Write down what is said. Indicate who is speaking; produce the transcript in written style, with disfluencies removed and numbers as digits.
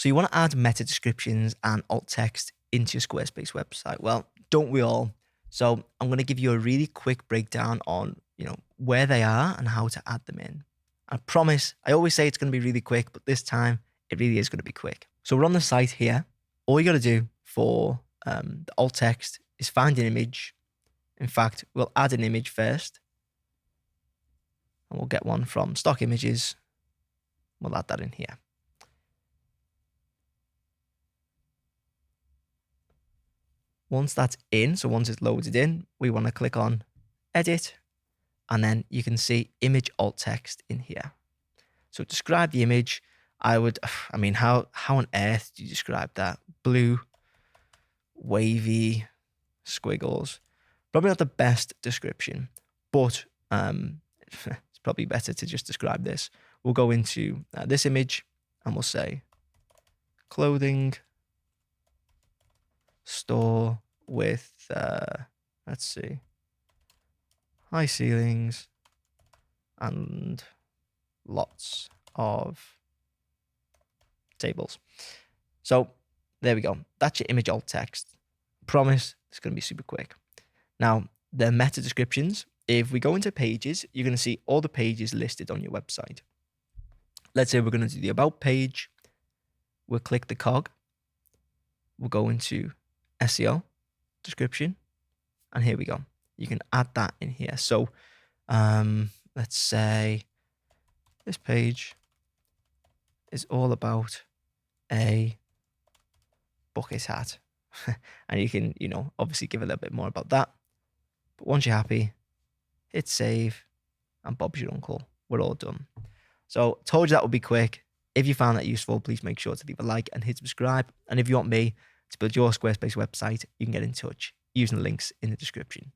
Speaker 1: So you want to add meta descriptions and alt text into your Squarespace website. Well, don't we all? So I'm going to give you a really quick breakdown on, where they are and how to add them in. I promise, I always say it's going to be really quick, but this time it really is going to be quick. So we're on the site here. All you got to do for the alt text is find an image. In fact, we'll add an image first. And we'll get one from stock images. We'll add that in here. Once that's in, so once it's loaded in, we want to click on edit, and then you can see image alt text in here. So describe the image. How on earth do you describe that? Blue, wavy, squiggles. Probably not the best description, but it's probably better to just describe this. We'll go into this image and we'll say clothing store with, let's see, high ceilings and lots of tables. So there we go. That's your image alt text. Promise it's going to be super quick. Now, the meta descriptions, if we go into pages, you're going to see all the pages listed on your website. Let's say we're going to do the about page. We'll click the cog. We'll go into SEO description, and here we go. You can add that in here. So let's say this page is all about a bucket hat. And you can, obviously give a little bit more about that. But once you're happy, hit save, and Bob's your uncle. We're all done. So told you that would be quick. If you found that useful, please make sure to leave a like and hit subscribe. And if you want me to build your Squarespace website, you can get in touch using the links in the description.